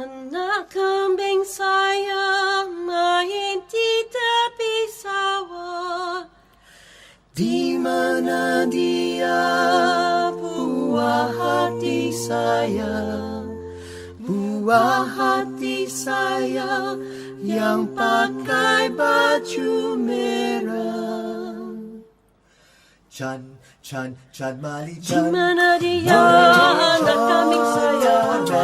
Anak kambing saya main di tepi sawah. Di mana dia, buah hati saya, buah hati saya yang pakai baju merah. Chan Mali Di mana dia, anak kambing saya,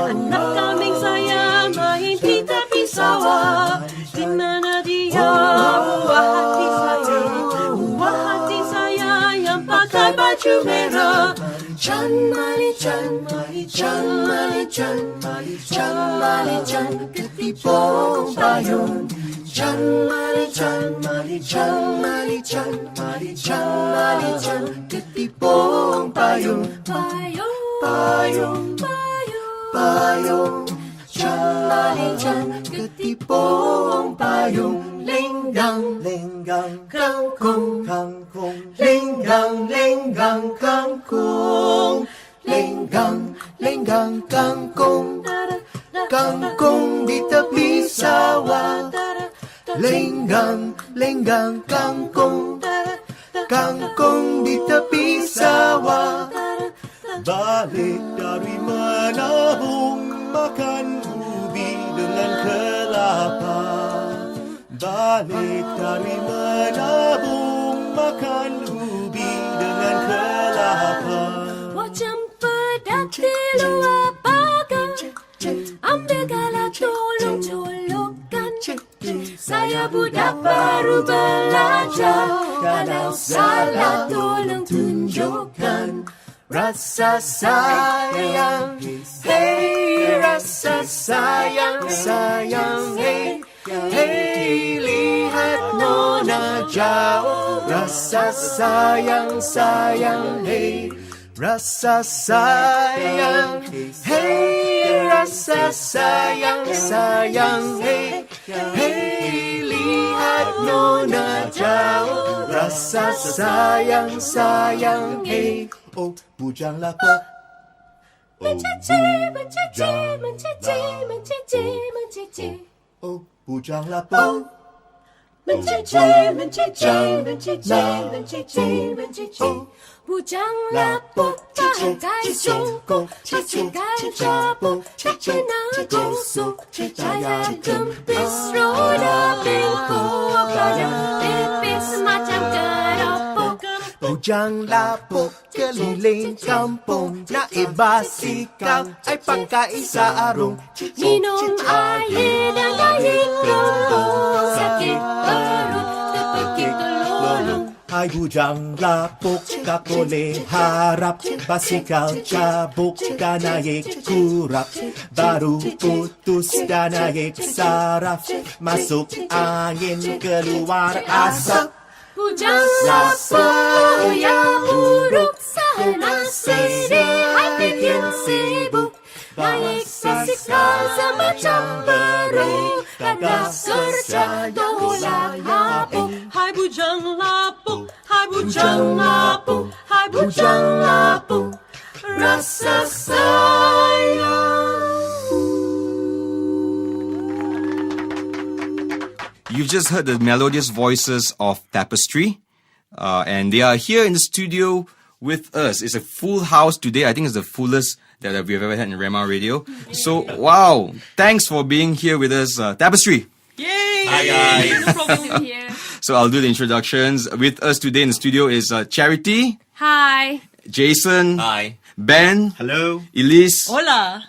anak kambing saya main di tepi sawah. Di mana dia, buah hati saya, buah hati saya yang pakai baju merah. Chan Mali Chan Mali Chan Mali Chan Mali Chan Mali Chan ketipung payung. Chan Mali Chan Mali Chan Mali Chan Mali Chan Mali Chan ketipung payung. Payung payung payung payung. Chan Mali Chan ketipung payung. Lenggang lenggang kangkung kangkung. Lenggang lenggang kangkung. Lenggang lenggang kangkung. Kangkung di tepi sawah. Lenggang lenggang kangkung. Kangkung di tepi sawah. Balik dari menabung, makan ubi dengan kelapa. Balik dari menabung, makan ubi dengan kelapa. Wajam pedak di luar pagar, ambil galah tolong colokkan. Saya budak baru belajar, kalau salah tolong tunjukkan. Rasa sayang, hey, rasa sayang, sayang, hey, hey, lihat nona jauh. Rasa sayang, sayang, hey, rasa sayang, hey, rasa sayang, sayang, hey, hey, lihat nona jauh. Rasa sayang, sayang, hey. Oh, bujang lapar. Mencici, mencici, mencici, mencici, mencici. Oh, bujang lapar. Mencici, mencici, mencici, mencici, mencici. Bujang lapuk bagai sungguh, cacikan capuk, cacina gosok, cahaya gempis, roda bengkok, badan tipis macam keropok. Bujang lapuk keliling kampung, naik basikal, ai pakai sarung. Minum air dan gayung lolong, sakit perut terpekik terlolong. Hai bujang lapuk, tak boleh harap basikal cabuk dan naik kurap. Baru putus dan naik saraf, masuk angin keluar asap. Bujang lapuk yang buruk, sana sini hai bikin sibuk. Naik basikal semacam baru, kagak kerja tolak lapuk. Hai bujang lapuk, hai bujang lapuk, hai bujang lapuk, rasa sayang. You just heard the melodious voices of Tapestry, and they are here in the studio with us. It's a full house today. I think it's the fullest that we've ever had in Rhema Radio. So, wow, thanks for being here with us, Tapestry. Yay! Hi guys. No problem to here. So I'll do the introductions. With us today in the studio is Charity, Hi. Jason, Hi. Ben, Hello. Elise, Hola.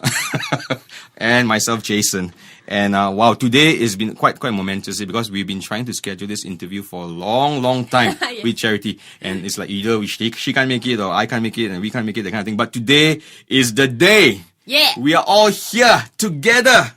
and myself, Jason. And wow, today has been quite momentous because we've been trying to schedule this interview for a long time Yeah. with Charity. And it's like either she can't make it or I can't make it and we can't make it, that kind of thing. But today is the day. Yeah. We are all here together.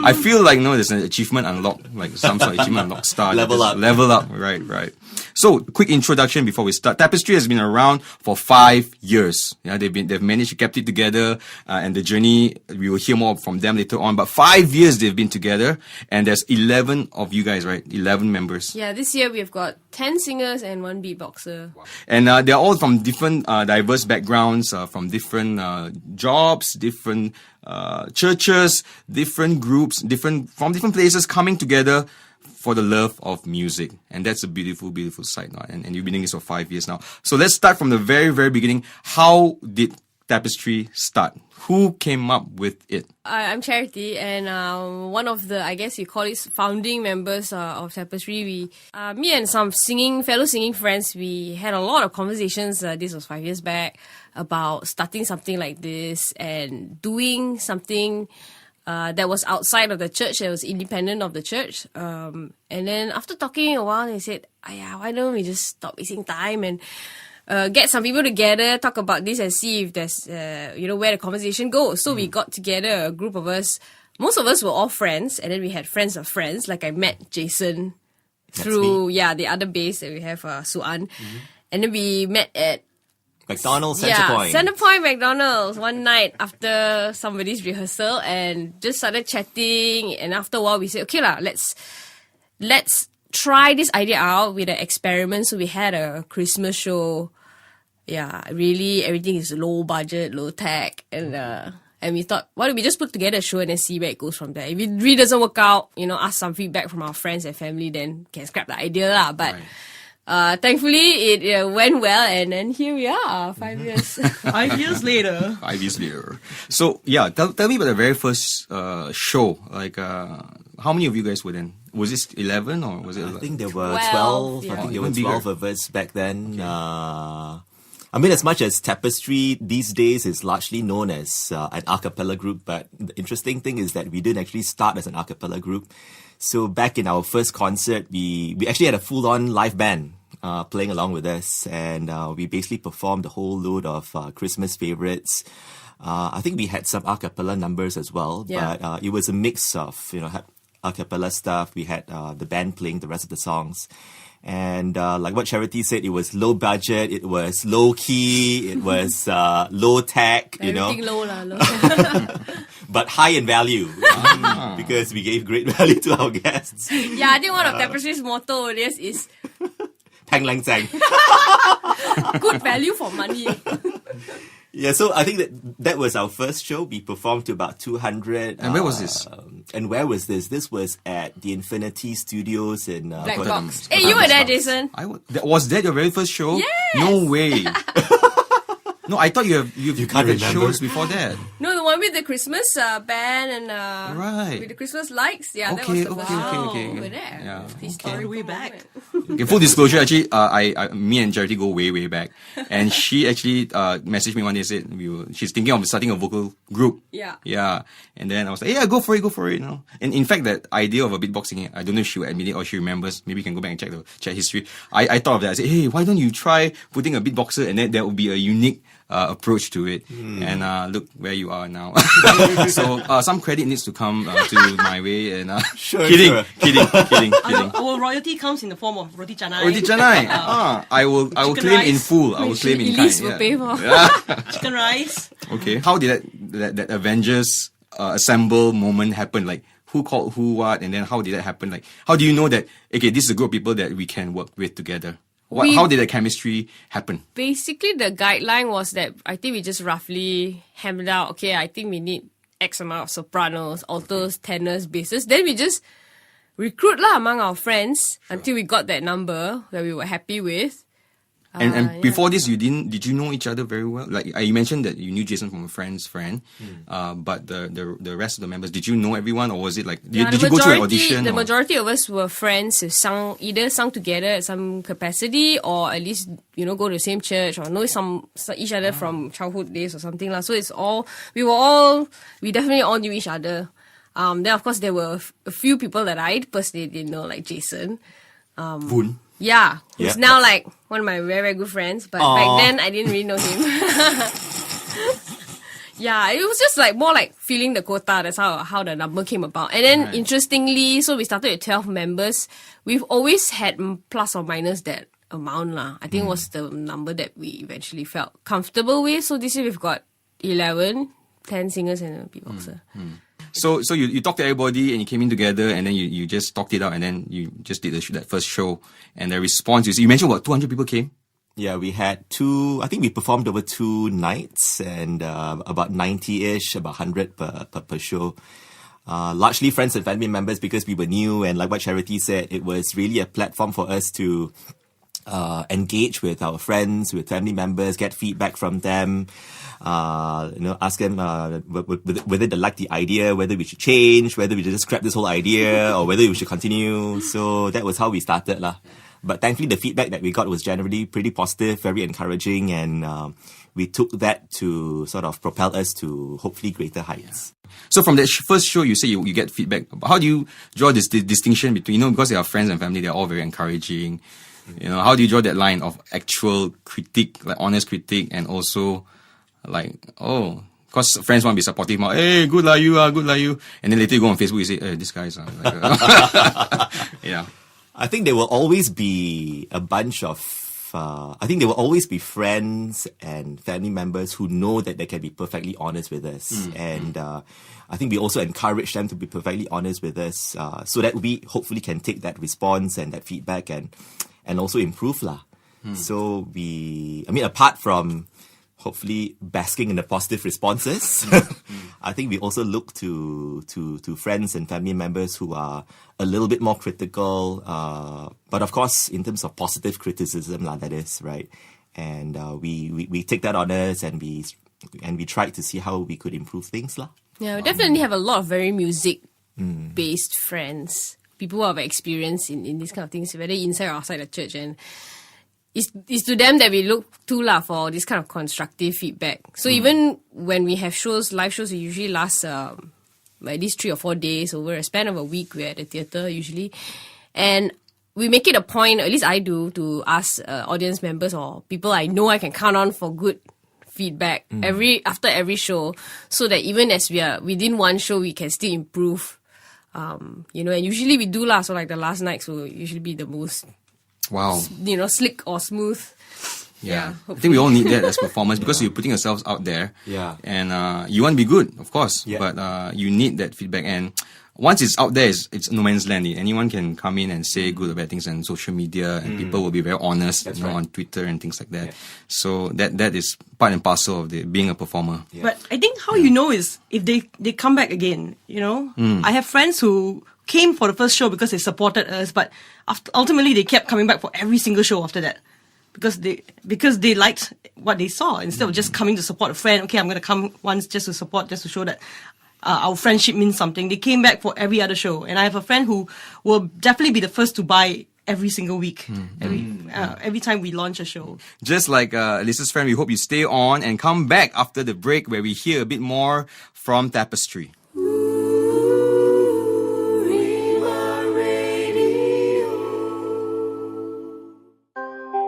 I feel like, there's an achievement unlocked, like some sort of achievement unlocked star. Level up. Level up, right. So, quick introduction before we start. Tapestry has been around for 5 years. Yeah, they've managed to keep it together, and the journey, we will hear more from them later on. But 5 years they've been together, and there's 11 of you guys, right? 11 members. Yeah, this year we've got 10 singers and 1 beatboxer. And they're all from different diverse backgrounds, from different jobs, different churches, different groups, from different places coming together for the love of music. And that's a beautiful, beautiful sight now. And you've been doing this for 5 years now. So let's start from the very, very beginning. How did Tapestry start? Who came up with it? I'm Charity, and one of the, I guess you call it, founding members of Tapestry. Me and some fellow singing friends, we had a lot of conversations. This was 5 years back, about starting something like this and doing something that was outside of the church, that was independent of the church. And then after talking a while, they said, why don't we just stop wasting time and get some people together, talk about this and see if there's, where the conversation goes. So we got together, a group of us. Most of us were all friends, and then we had friends of friends. Like I met Jason through, the other base that we have, Suan. And then we met at McDonald's Centrepoint. Centrepoint McDonald's one night after somebody's rehearsal, and just started chatting. And after a while, we said, okay lah, let's try this idea out with an experiment. So we had a Christmas show. Yeah, really everything is low budget, low tech, and we thought, why don't we just put together a show and then see where it goes from there. If it really doesn't work out, ask some feedback from our friends and family, then can scrap the idea lah. But thankfully it went well, and then here we are, 5 years. 5 years later. 5 years later. So yeah, tell me about the very first show. Like how many of you guys were then? Was this 11 or was it? I think there were 12. 12. Yeah. I think there Even were 12 bigger. of us back then. As much as Tapestry these days is largely known as an a cappella group, but the interesting thing is that we didn't actually start as an a cappella group. So back in our first concert, we actually had a full-on live band playing along with us, and we basically performed a whole load of Christmas favorites. I think we had some a cappella numbers as well, but it was a mix of a cappella stuff. We had the band playing the rest of the songs. And like what Charity said, it was low budget, it was low key, it was low tech, Everything low lah, low. but high in value because we gave great value to our guests. Yeah, I think one of Tapestry's motto is Pang Lang Zang. good value for money. Yeah, so I think that was our first show. We performed to about 200. And where was this? And where was this? This was at the Infinity Studios in Black Gordon- Box. Hey, you were there, Jason. Was that your very first show? Yes! No way. No, I thought you can't had remember? shows before that. No, the one with the Christmas band and Right. with the Christmas lights. Yeah, that Okay, was the first okay, show. okay. We were there. Yeah, Please okay. story Way back. Okay, full disclosure, actually, me and Charity go way, way back. And she actually messaged me one day and said she's thinking of starting a vocal group. Yeah. Yeah. And then I was like, yeah, go for it. And in fact, that idea of a beatboxing, I don't know if she will admit it or she remembers. Maybe you can go back and check the chat history. I thought of that. I said, hey, why don't you try putting a beatboxer, and then that would be a unique approach to it. And look where you are now. So some credit needs to come to my way. And Sure. kidding. Our royalty comes in the form of roti canai. Roti canai. I will Chicken claim in rice. full. I will claim in Elise kind. will pay for. Chicken rice. Okay. How did that Avengers assemble moment happen? Like who called who what, and then how did that happen? Like how do you know that okay, this is a group of people that we can work with together? How did the chemistry happen? Basically, the guideline was that I think we just roughly hammered out, okay, I think we need X amount of sopranos, altos, tenors, basses. Then we just recruit lah among our friends until we got that number that we were happy with. And before this, did you know each other very well? Like you mentioned that you knew Jason from a friend's friend, but the rest of the members, did you know everyone, or was it like did you go to an audition? The or? majority of us were friends who either sung together at some capacity, or at least go to the same church, or know each other from childhood days or something lah. So we definitely all knew each other. Then of course there were a few people that I personally didn't know, like Jason. Boon. Yeah, who's Yeah. now like one of my very, very good friends. But back then, I didn't really know him. Yeah, it was just like more like filling the quota. That's how the number came about. And then interestingly, so we started with 12 members. We've always had plus or minus that amount lah. I think was the number that we eventually felt comfortable with. So this year we've got 11, 10 singers and a beatboxer. So you talked to everybody and you came in together, and then you just talked it out, and then you just did that first show, and the response you mentioned what 200 people came. Yeah, we had I think we performed over 2 nights and about 90-ish, about 100 per show. Largely friends and family members because we were new, and like what Charity said, it was really a platform for us to engage with our friends, with family members, get feedback from them, ask them whether they like the idea, whether we should change, whether we should just scrap this whole idea, or whether we should continue. So that was how we started lah. But thankfully, the feedback that we got was generally pretty positive, very encouraging, and we took that to sort of propel us to hopefully greater heights. So from that first show, you say you get feedback. How do you draw this distinction between, because they are friends and family, they're all very encouraging. How do you draw that line of actual critique, like honest critique, and also like, because friends want to be supportive, hey, good like you, and then later you go on Facebook, you say, hey, this guy's yeah. I think there will always be a bunch of there will always be friends and family members who know that they can be perfectly honest with us. And I think we also encourage them to be perfectly honest with us so that we hopefully can take that response and that feedback and also improve lah. So apart from hopefully basking in the positive responses, I think we also look to friends and family members who are a little bit more critical, but of course in terms of positive criticism lah, that is, right? And we take that on us, and we try to see how we could improve things lah. Yeah, we definitely have a lot of very music-based friends, people who have experience in these kind of things, whether inside or outside the church, and it's to them that we look to for this kind of constructive feedback. So even when we have live shows, it usually lasts at least 3 or 4 days. Over a span of a week, we're at the theatre usually. And we make it a point, at least I do, to ask audience members or people I know I can count on for good feedback after every show, so that even as we are within one show, we can still improve. And usually we do so like the last nights will usually be the most slick or smooth. Yeah, I think we all need that as performers because you're putting yourselves out there. Yeah. And you want to be good, of course. Yeah. But you need that feedback. And once it's out there, it's no man's land. Anyone can come in and say good or bad things on social media, and people will be very honest on Twitter and things like that. Yeah. So that is part and parcel of being a performer. Yeah. But I think how you know is if they come back again, I have friends who came for the first show because they supported us, but ultimately they kept coming back for every single show after that. Because they liked what they saw. Instead of just coming to support a friend, okay, I'm going to come once just to support, just to show that our friendship means something. They came back for every other show. And I have a friend who will definitely be the first to buy every single week, every time we launch a show. Just like Lisa's friend, we hope you stay on and come back after the break where we hear a bit more from Tapestry.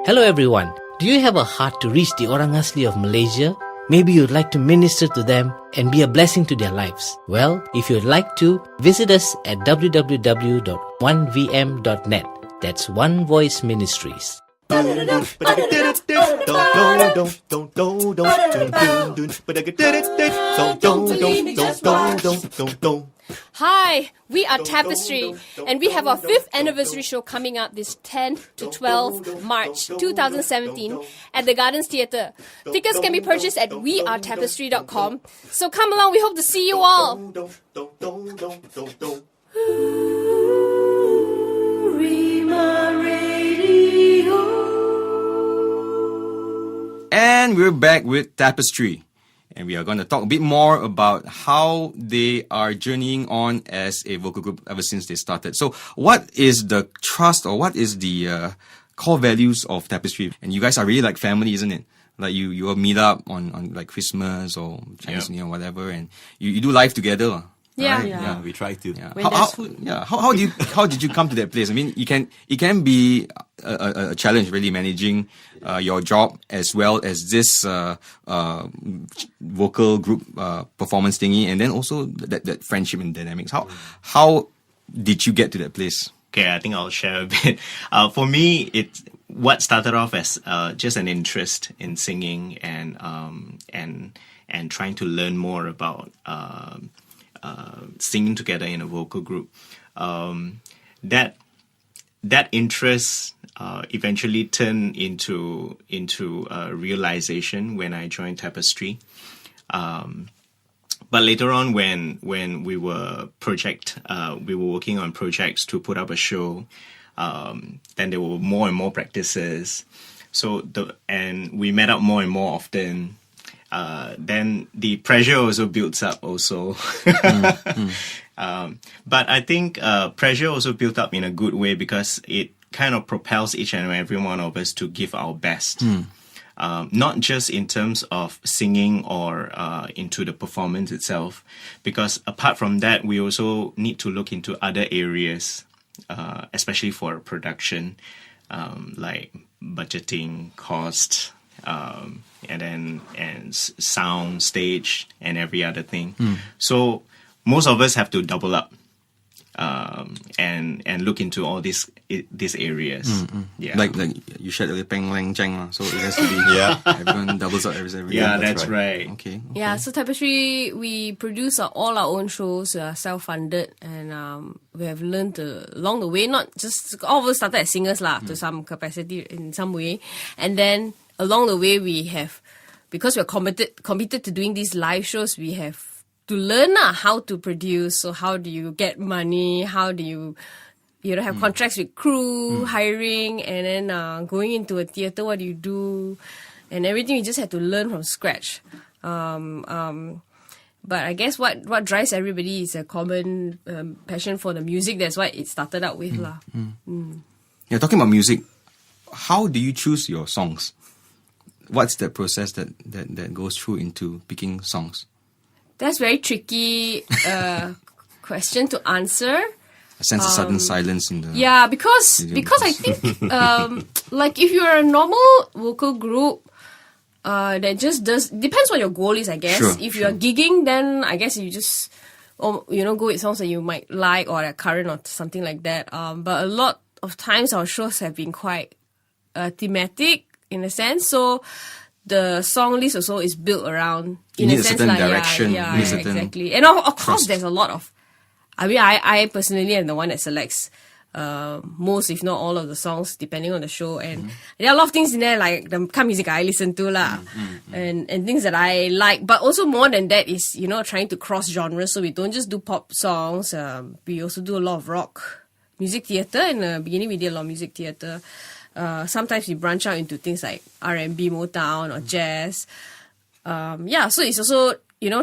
Hello everyone. Do you have a heart to reach the orang asli of Malaysia? Maybe you'd like to minister to them and be a blessing to their lives. Well, if you'd like to, visit us at www.1vm.net. That's One Voice Ministries. Hi, we are Tapestry, and we have our 5th anniversary show coming up this 10 to 12 March 2017 at the Gardens Theatre. Tickets can be purchased at wearetapestry.com. So come along, we hope to see you all. Rhema Radio. And we're back with Tapestry. And we are going to talk a bit more about how they are journeying on as a vocal group ever since they started. So what is the trust, or what is the core values of Tapestry? And you guys are really like family, isn't it? Like you will meet up on like Christmas or Chinese New Year, whatever, and you do life together. Yeah. Right? Yeah, we try to. Yeah. When there's food. How did you come to that place? I mean, it can be a challenge really managing your job as well as this vocal group performance thingy, and then also that friendship and dynamics. How did you get to that place? Okay, I think I'll share a bit. For me, what started off as just an interest in singing and trying to learn more about singing together in a vocal group. That that interest eventually turned into realization when I joined Tapestry. But later on, when we were working on projects to put up a show, then there were more and more practices. And we met up more and more often. Then the pressure also builds up also. But I think pressure also built up in a good way because it kind of propels each and every one of us to give our best. Not just in terms of singing or into the performance itself, because apart from that, we also need to look into other areas, especially for production, like budgeting, cost, and sound, stage, and every other thing. So most of us have to double up and look into all these areas. Yeah, like you shared the Peng Lang Chang, so it has to be everyone doubles up every yeah, year. that's right. Okay. Yeah, so Tapestry, we produce all our own shows, self-funded, and we have learned along the way, not just all of us started as singers to some capacity in some way, and then along the way we have, because we're committed to doing these live shows, we have to learn how to produce. So how do you get money? How do you have contracts with crew, hiring, and then going into a theatre, what do you do? And everything we just had to learn from scratch. But I guess what drives everybody is a common passion for the music. That's what it started out with. Yeah, talking about music, how do you choose your songs? What's the process that goes through into picking songs? That's very tricky question to answer. I sense a sudden silence in the... Yeah, because I think like if you're a normal vocal group, that just depends what your goal is, I guess. Sure, if you're gigging, then I guess you just go with songs that you might like or are current or something like that. But a lot of times our shows have been quite thematic in a sense, so the song list also is built around in a sense, certain direction. Yeah, exactly. And of course, there's a lot of. I mean, I personally am the one that selects most, if not all, of the songs depending on the show, and there are a lot of things in there like the kind of music I listen to and things that I like. But also more than that is trying to cross genres. So we don't just do pop songs. We also do a lot of rock, music theatre. In the beginning, we did a lot of music theatre. Sometimes we branch out into things like R&B, Motown, or jazz. So it's also,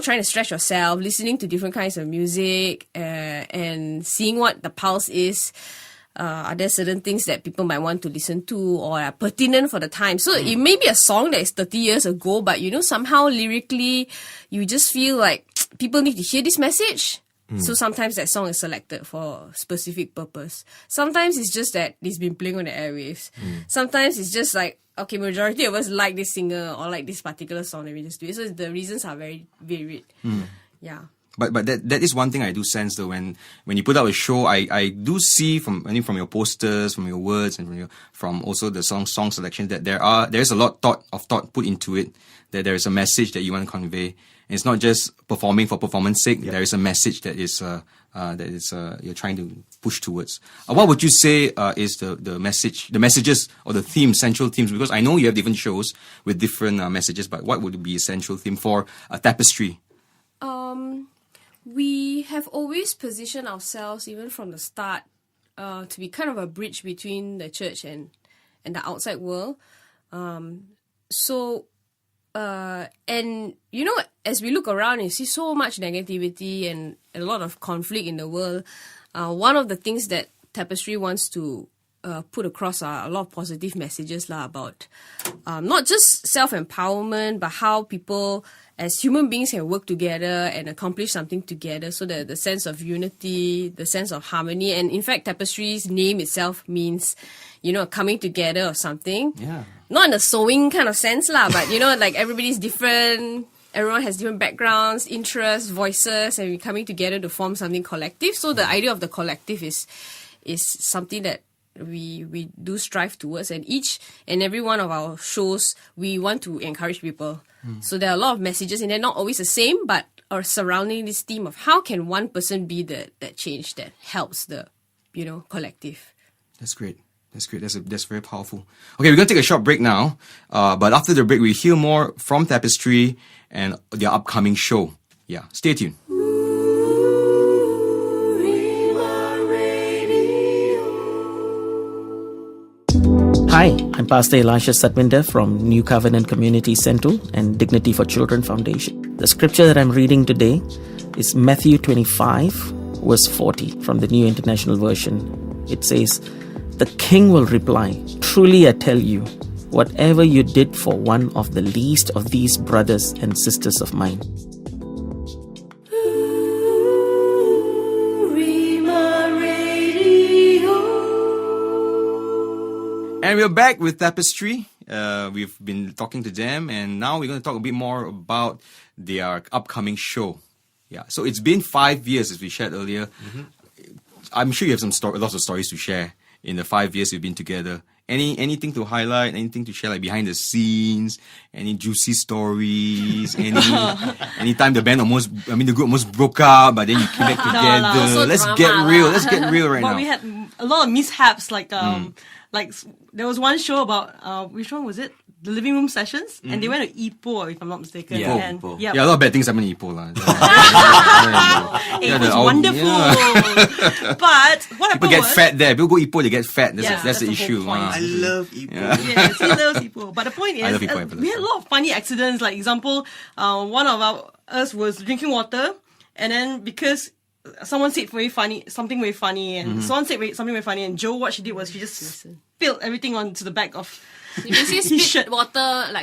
trying to stretch yourself, listening to different kinds of music, and seeing what the pulse is. Are there certain things that people might want to listen to or are pertinent for the time? So it may be a song that is 30 years ago, but somehow lyrically, you just feel like people need to hear this message. So sometimes that song is selected for a specific purpose. Sometimes it's just that it's been playing on the airwaves. Sometimes it's just like, okay, majority of us like this singer or like this particular song that we just do it. So the reasons are very varied. Yeah. But that is one thing I do sense though, when you put out a show, I do see from your posters, from your words, and from also the song selection that there's a lot of thought put into it, that there is a message that you want to convey. It's not just performing for performance sake. There is a message that is you're trying to push towards. What would you say is the messages or the themes, central themes? Because I know you have different shows with different messages, but what would be a central theme for a Tapestry? We have always positioned ourselves, even from the start, to be kind of a bridge between the church and the outside world. And as we look around, you see so much negativity and a lot of conflict in the world. One of the things that Tapestry wants to put across are a lot of positive messages about not just self-empowerment, but how people as human beings can work together and accomplish something together. So the sense of unity, the sense of harmony. And in fact, Tapestry's name itself means, coming together of something. Yeah. Not in a sewing kind of sense, but, like everybody's different. Everyone has different backgrounds, interests, voices, and we're coming together to form something collective. So the idea of the collective is something that we do strive towards. And each and every one of our shows, we want to encourage people. So there are a lot of messages in there, not always the same, but are surrounding this theme of how can one person be that change that helps the, collective. That's great. That's very powerful. Okay, we're going to take a short break now. But after the break, we hear more from Tapestry and their upcoming show. Yeah, stay tuned. Hi, I'm Pastor Elisha Satwinder from New Covenant Community Central and Dignity for Children Foundation. The scripture that I'm reading today is Matthew 25, verse 40 from the New International Version. It says, "The king will reply, 'Truly I tell you, whatever you did for one of the least of these brothers and sisters of mine.'" And we're back with Tapestry. We've been talking to them, and now we're going to talk a bit more about their upcoming show. Yeah, so it's been 5 years, as we shared earlier. I'm sure you have lots of stories to share in the 5 years you've been together. Anything to highlight? Anything to share, like behind the scenes? Any juicy stories? Any time the group almost broke up, but then you came back together. So Let's drama get real. lah. Let's get real right But now. we had a lot of mishaps, like there was one show about which one was it? The living room sessions, and they went to Ipoh, if I'm not mistaken. Yeah, and Ipoh. yeah, Yeah, a lot of bad things happen in Ipoh lah. it was wonderful. But what People happened get was, fat there. People go Ipoh, they get fat. That's, Yeah, that's the that's the issue. whole point. I love Ipoh. yes, he loves Ipoh. But the point I is, love Ipoh, we had a lot of funny accidents. Like example, one of us was drinking water, and then because someone said something very funny, and someone said something very funny, and Joe, what she did was she just spilled everything onto the back of You basically his shirt.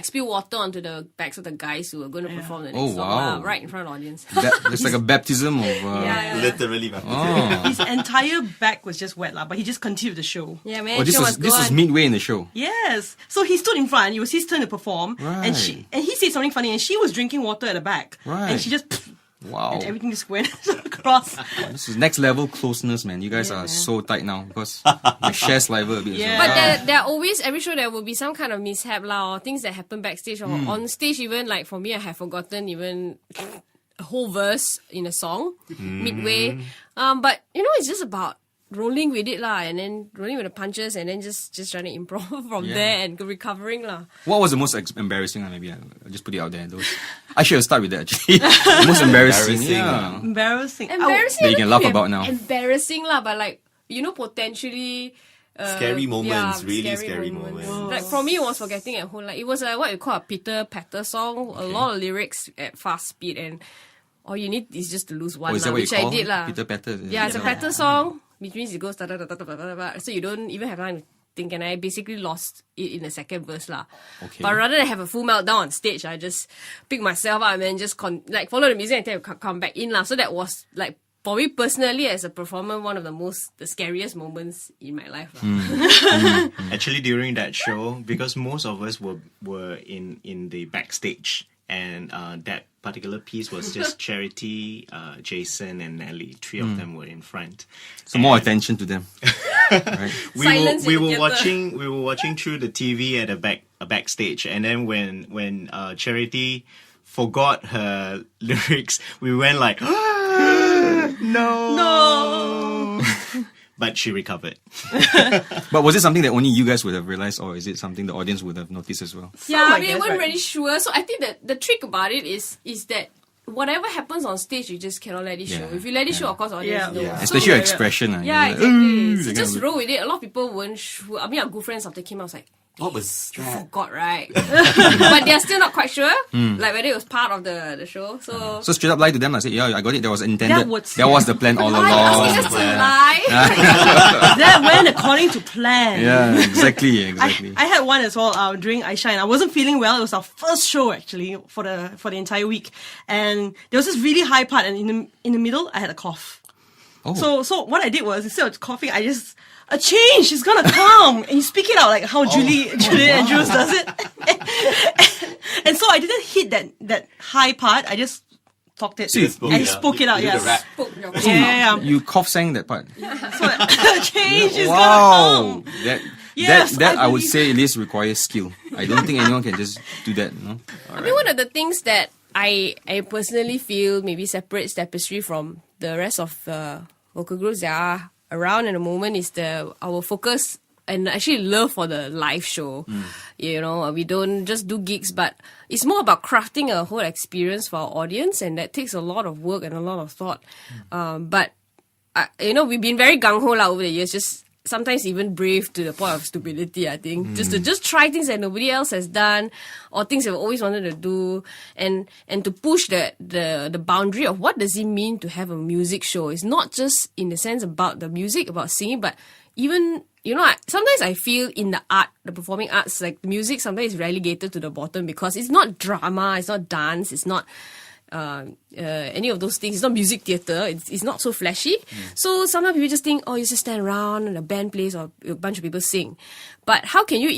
spill water onto the backs of the guys who are going to perform the next Oh, song, wow. right in front of the audience. It's like a baptism of. Yeah. Literally, man. His entire back was just wet, but he just continued the show. Yeah, man. Oh, this show was must go on. midway in the show. Yes. So he stood in front. It was his turn to perform, and he said something funny, and she was drinking water at the back, Right. and she just Wow. and everything just went across. This is next level closeness, man. You guys are so tight now because you share saliva a bit. Yeah. As well. But there are always, every show there will be some kind of mishap lah, or things that happen backstage or on stage. Even like for me, I have forgotten even a whole verse in a song midway. But it's just about rolling with it lah, and then rolling with the punches, and then just trying to improv from there and recovering lah. What was the most embarrassing? Maybe I'll just put it out there. I should have started with that actually. Most embarrassing. Yeah. Embarrassing. Embarrassing. That you can I don't laugh think about now. Embarrassing lah, but like potentially. Scary moments, yeah, really scary moments. Like for me, it was Forgetting at Home. Like it was what you call a Peter Patter song. A lot of lyrics at fast speed, and all you need is just to lose one. Oh, is that lah, what which you call I did lah. Peter Patter? Yeah, it's a patter song, which means it goes da da da da da da da. So you don't even have time to think. And I basically lost it in the second verse lah. Okay. But rather than have a full meltdown on stage, I just pick myself up and then just follow the music until I come back in lah. So that was like. For me personally, as a performer, one of the scariest moments in my life. Actually, during that show, because most of us were in the backstage, and that particular piece was just Charity, Jason, and Nelly. Three of them were in front. So more attention to them. Right? Silence we in the were theatre. watching through the TV at a backstage, and then when Charity forgot her lyrics, we went like, no. But she recovered. But was it something that only you guys would have realized, or is it something the audience would have noticed as well? Yeah, like we that, weren't right? really sure. So I think that the trick about it is that whatever happens on stage, you just cannot let it show. Yeah. If you let it show, of course, audience knows. Yeah. So Especially your expression. Yeah, You're like, exactly. "Ooh," So that just kind of- roll with it. A lot of people weren't sure. I mean, our good friends after came out was like, What was that? forgot, right? But they're still not quite sure, like whether it was part of the show. So So straight up lie to them. I said, yeah, I got it. That was intended. That was- the plan all why are you along. asking us to lie? That went according to plan. Yeah, exactly. I had one as well during Aisha, and I wasn't feeling well. It was our first show actually for the entire week, and there was this really high part, and in the middle I had a cough. Oh. So what I did was, instead of coughing, I just a change is gonna come, and you speak it out like how Juliet and Jules does it. and so I didn't hit that high part. I just talked it. So you I spoke it out. You did Yes. a rap. Yeah. You cough sang that part. So change is Wow. gonna come. Yes, that I would believe- say at least requires skill. I don't think anyone can just do that. No. I mean, one of the things that I personally feel maybe separates Tapestry from the rest of the vocal groups that are around at the moment is our focus and actually love for the live show. You know, we don't just do gigs, but it's more about crafting a whole experience for our audience, and that takes a lot of work and a lot of thought. But we've been very gung-ho over the years, just sometimes even brave to the point of stupidity, I think. Just to try things that nobody else has done, or things that we've always wanted to do, and to push the boundary of what does it mean to have a music show. It's not just in the sense about the music, about singing, but even, sometimes I feel in the performing arts, like the music sometimes is relegated to the bottom because it's not drama, it's not dance, it's not any of those things. It's not music theatre. It's not so flashy. So sometimes people just think, you just stand around and a band plays or a bunch of people sing. But how can you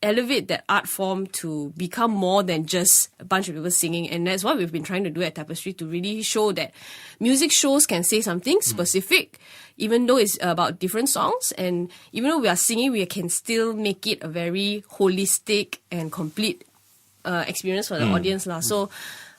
elevate that art form to become more than just a bunch of people singing? And that's what we've been trying to do at Tapestry, to really show that music shows can say something specific, even though it's about different songs. And even though we are singing, we can still make it a very holistic and complete experience for the audience. So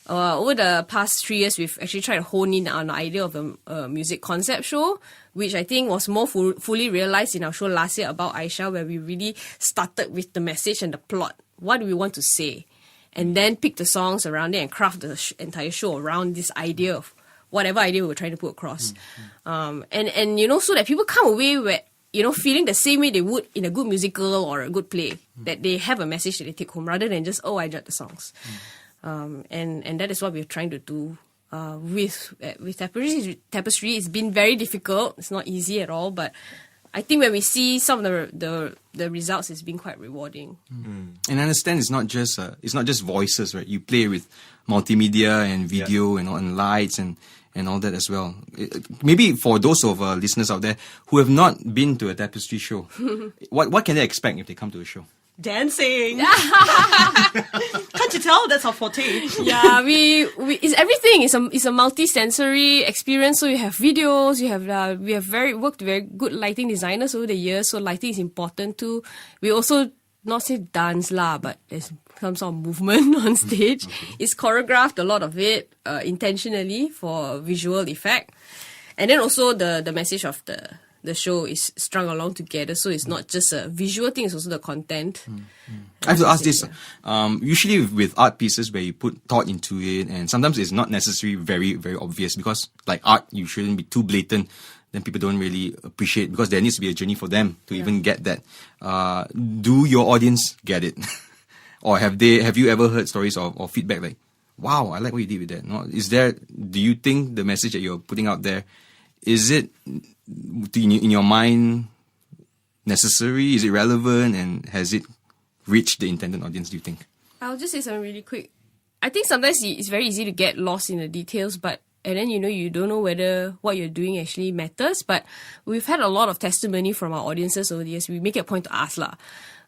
over the past 3 years, we've actually tried to hone in on the idea of a music concept show, which I think was more fully realized in our show last year about Aisha, where we really started with the message and the plot. What do we want to say? And then pick the songs around it and craft the entire show around this idea of whatever idea we were trying to put across. And so that people come away with, feeling the same way they would in a good musical or a good play, that they have a message that they take home rather than just, I enjoyed the songs. And that is what we're trying to do with Tapestry. It's been very difficult. It's not easy at all, but I think when we see some of the results, it's been quite rewarding. And I understand it's not just voices, right? You play with multimedia and video and lights and all that as well. Maybe for those of listeners out there who have not been to a Tapestry show, what can they expect if they come to a show? Dancing. Can't you tell? That's our forte. Yeah, it's everything. It's a multi-sensory experience. So you have videos. We have worked very good lighting designers over the years. So lighting is important too. We also not say dance but there's some sort of movement on stage. It's choreographed, a lot of it intentionally for visual effect, and then also the message of the show is strung along together, so it's not just a visual thing, it's also the content. I have to ask this. Usually with art pieces where you put thought into it, and sometimes it's not necessarily very, very obvious, because like art, you shouldn't be too blatant, then people don't really appreciate, because there needs to be a journey for them to even get that. Do your audience get it? Or have you ever heard stories or feedback like, wow, I like what you did with that? No, do you think the message that you're putting out there, is it in your mind necessary? Is it relevant? And has it reached the intended audience, do you think? I'll just say something really quick. I think sometimes it's very easy to get lost in the details, and then you don't know whether what you're doing actually matters. But we've had a lot of testimony from our audiences over the years. We make it a point to ask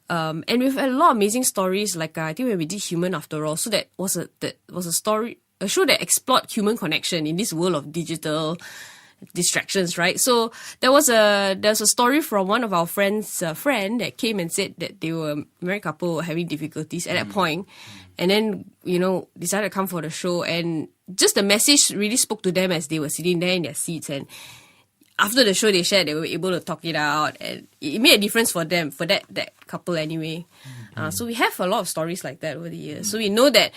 and we've had a lot of amazing stories. Like I think when we did Human After All, so that was a story, a show that explored human connection in this world of digital distractions, right? So there's a story from one of our friends' friend that came and said that they were a married couple having difficulties at that point, and then decided to come for the show, and just the message really spoke to them as they were sitting there in their seats. And after the show, they shared they were able to talk it out, and it made a difference for them, for that couple anyway. So we have a lot of stories like that over the years. So we know that,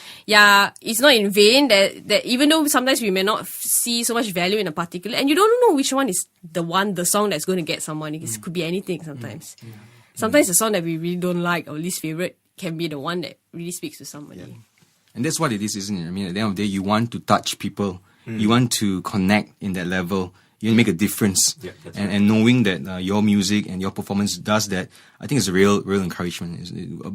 it's not in vain, that even though sometimes we may not see so much value in a particular, and you don't know which one is the song that's going to get someone. It could be anything sometimes. Sometimes the song that we really don't like or least favorite can be the one that really speaks to somebody. Yeah. And that's what it is, isn't it? I mean, at the end of the day, you want to touch people. You want to connect in that level. You make a difference. Yeah, and knowing that your music and your performance does that, I think it's a real encouragement.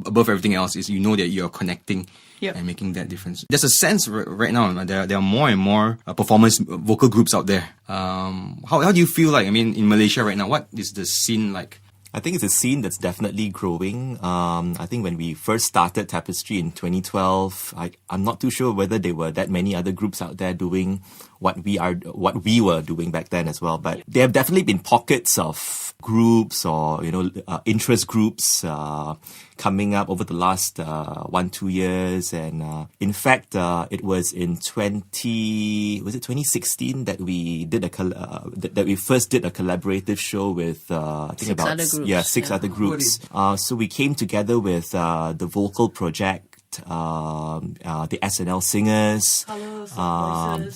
Above everything else is you know that you're connecting and making that difference. There's a sense right now, there are more and more performance vocal groups out there. How do you feel like, in Malaysia right now, what is the scene like? I think it's a scene that's definitely growing. I think when we first started Tapestry in 2012, I'm not too sure whether there were that many other groups out there doing what we were doing back then as well. But there have definitely been pockets of groups or interest groups coming up over the last 1-2 years, and in fact it was in 2016 that we did that we first did a collaborative show with I think Six about other groups. six other groups. So we came together with the Vocal Project, the SNL Singers,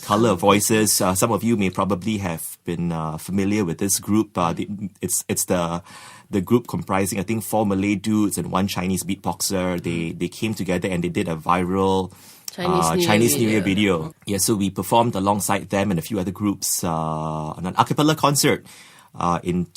Colour of Voices. Some of you may probably have been familiar with this group. It's the group comprising, I think, 4 Malay dudes and 1 Chinese beatboxer. They came together and they did a viral Chinese New Year video. Yeah, so we performed alongside them and a few other groups on an a cappella concert in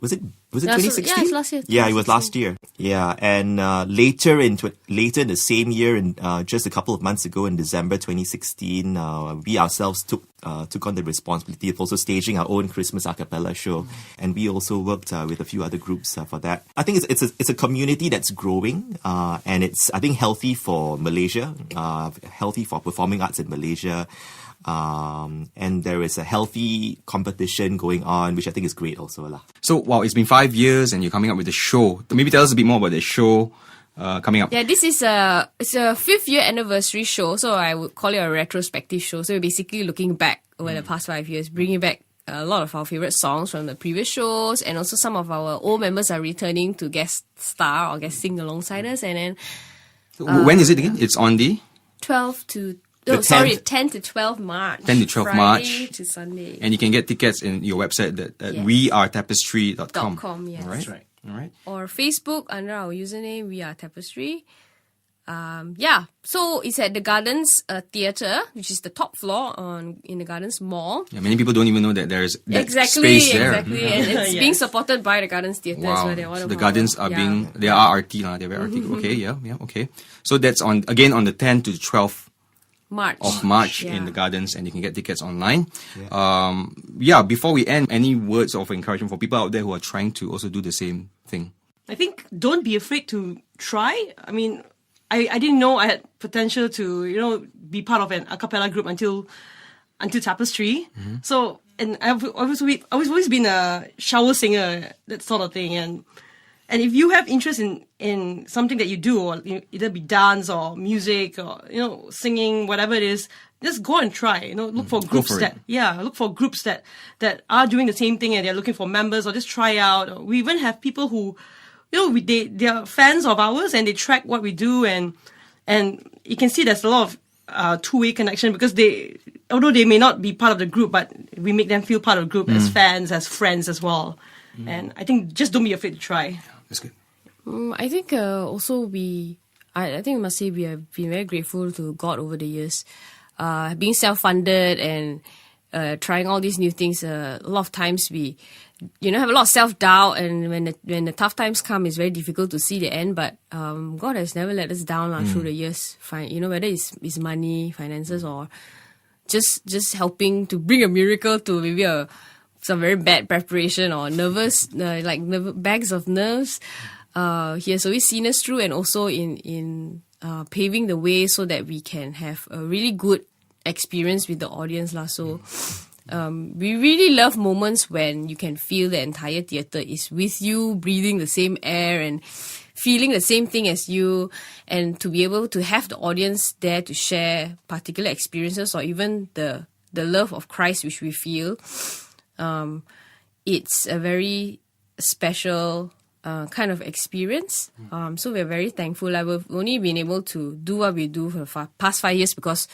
was it 2016? Yeah, it's last year. Yeah, it was last year. Yeah, and later in the same year, and just a couple of months ago in December 2016, we ourselves took on the responsibility of also staging our own Christmas a cappella show, and we also worked with a few other groups for that. I think it's a community that's growing, and it's, I think, healthy for Malaysia, healthy for performing arts in Malaysia. And there is a healthy competition going on, which I think is great also lah. So, wow, it's been 5 years and you're coming up with a show. Maybe tell us a bit more about the show coming up. Yeah, this is it's a 5th year anniversary show, so I would call it a retrospective show. So we're basically looking back over the past 5 years, bringing back a lot of our favorite songs from the previous shows, and also some of our old members are returning to guest star or guest sing alongside us. And then When is it again? It's on the 10 to 12 March. 10 to 12 Friday March. to Sunday. And you can get tickets in your website at wearetapestry.com. .com, yes. All right. That's right. All right. Or Facebook under our username, We Are Tapestry. So it's at the Gardens Theatre, which is the top floor in the Gardens Mall. Yeah, many people don't even know that there's that Exactly. space there. And it's being supported by the Gardens Theatre as Wow. well. So the gardens are they are RT lah. They're very RT. Okay, okay. So that's on the 10th to 12th of March in the gardens, and you can get tickets online. Before we end, any words of encouragement for people out there who are trying to also do the same thing? I think don't be afraid to try. I mean, I didn't know I had potential to, be part of an a cappella group until Tapestry. So, and I've always been a shower singer, that sort of thing. And if you have interest in something that you do, or either be dance or music or, singing, whatever it is, just go and try, look for groups look for groups that are doing the same thing and they're looking for members, or just try out. We even have people who, they are fans of ours and they track what we do, and you can see there's a lot of two-way connection, because although they may not be part of the group, but we make them feel part of the group as fans, as friends as well. And I think just don't be afraid to try. That's good. I think also I think we must say we have been very grateful to God over the years. Being self-funded and trying all these new things, a lot of times we have a lot of self-doubt, and when the tough times come, it's very difficult to see the end. But God has never let us down through the years. Whether it's money, finances, or just helping to bring a miracle to maybe some very bad preparation or nervous, bags of nerves. He has always seen us through, and also in paving the way so that we can have a really good experience with the audience lah. So we really love moments when you can feel the entire theatre is with you, breathing the same air and feeling the same thing as you, and to be able to have the audience there to share particular experiences or even the love of Christ which we feel. It's a very special kind of experience. So we're very thankful. We've only been able to do what we do for the past 5 years because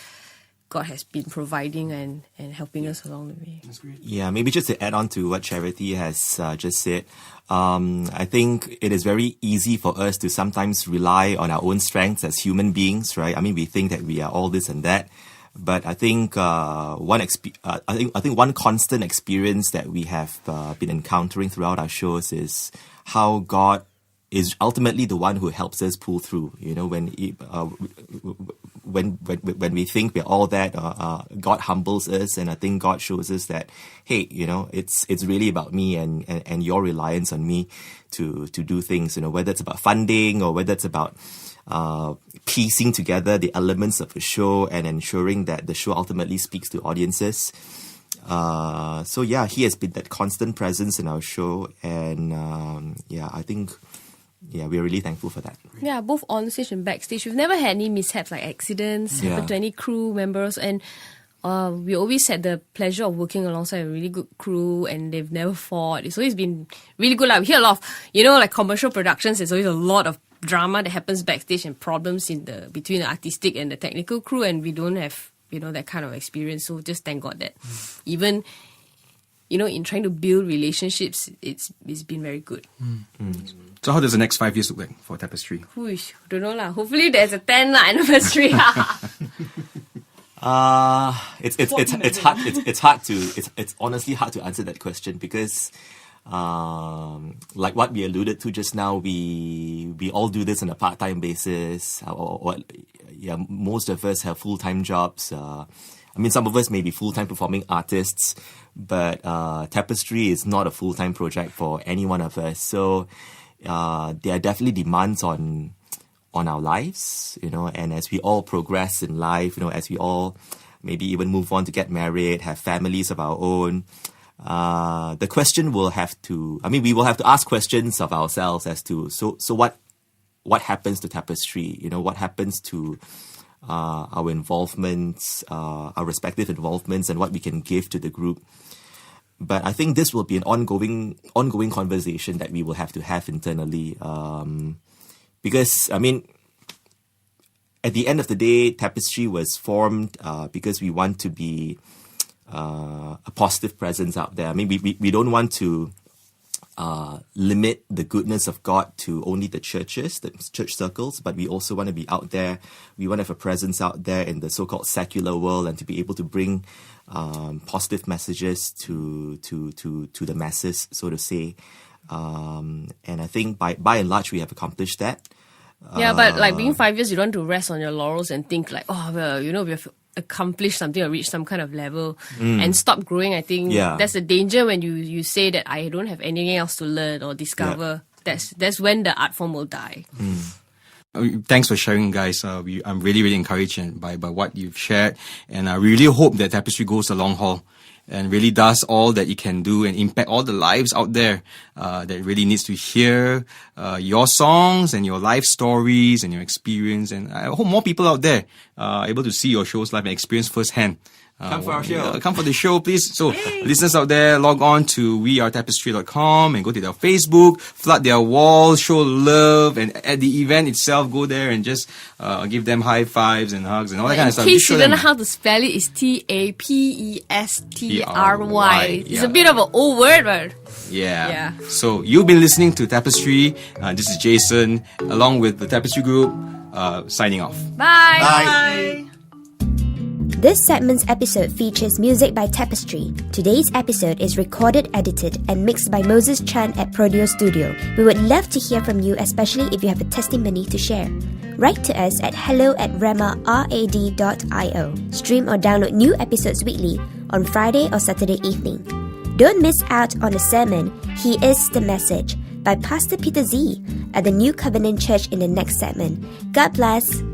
God has been providing and helping us along the way. That's great. Yeah, maybe just to add on to what Charity has just said, I think it is very easy for us to sometimes rely on our own strengths as human beings, right? I mean, we think that we are all this and that. But I think one constant experience that we have been encountering throughout our shows is how God is ultimately the one who helps us pull through. When we think we're all that, God humbles us, and I think God shows us that, hey, it's really about me and your reliance on me to do things. Whether it's about funding or whether it's about piecing together the elements of a show and ensuring that the show ultimately speaks to audiences. So yeah, he has been that constant presence in our show, and I think we're really thankful for that. Yeah, both on stage and backstage. We've never had any mishaps like accidents happen to any crew members, and we always had the pleasure of working alongside a really good crew, and they've never fought. It's always been really good. Like, we hear a lot of, like commercial productions, there's always a lot of drama that happens backstage and problems between the artistic and the technical crew, and we don't have, that kind of experience. So just thank God that even, in trying to build relationships, it's been very good. So how does the next 5 years look like for Tapestry? Whoosh, don't know lah. Hopefully there's a 10 anniversary. It's honestly hard to answer that question, because like what we alluded to just now, we all do this on a part-time basis, most of us have full-time jobs. Some of us may be full-time performing artists, but Tapestry is not a full-time project for any one of us. So there are definitely demands on our lives, and as we all progress in life, as we all maybe even move on to get married, have families of our own, the question will have to, we will have to ask questions of ourselves as to, so what happens to Tapestry? What happens to our involvements, our respective involvements, and what we can give to the group. But I think this will be an ongoing conversation that we will have to have internally. Because, at the end of the day, Tapestry was formed because we want to be a positive presence out there. We don't want to limit the goodness of God to only the churches, the church circles, but we also want to be out there. We want to have a presence out there in the so-called secular world, and to be able to bring positive messages to the masses, so to say. And I think by and large we have accomplished that. Yeah, but like being 5 years, you don't want to rest on your laurels and think like, we have accomplished something or reached some kind of level and stop growing. I think that's the danger when you say that I don't have anything else to learn or discover. That's when the art form will die. Thanks for sharing, guys. I'm really, really encouraged by what you've shared, and I really hope that Tapestry goes the long haul and really does all that it can do and impact all the lives out there that really needs to hear your songs and your life stories and your experience. And I hope more people out there are able to see your shows live and experience firsthand. Come for our show. Come for the show, please. So, listeners out there, log on to wearetapestry.com and go to their Facebook, flood their walls, show love, and at the event itself, go there and just give them high fives and hugs and all that kind of stuff. In case you don't know how to spell it, it's Tapestry. It's a bit of an old word, but yeah. So, you've been listening to Tapestry. This is Jason, along with the Tapestry Group, signing off. Bye. Bye. This segment's episode features music by Tapestry. Today's episode is recorded, edited, and mixed by Moses Chan at Prodeo Studio. We would love to hear from you, especially if you have a testimony to share. Write to us at hello@rhemarad.io. Stream or download new episodes weekly on Friday or Saturday evening. Don't miss out on the sermon, He is the Message, by Pastor Peter Z at the New Covenant Church in the next segment. God bless.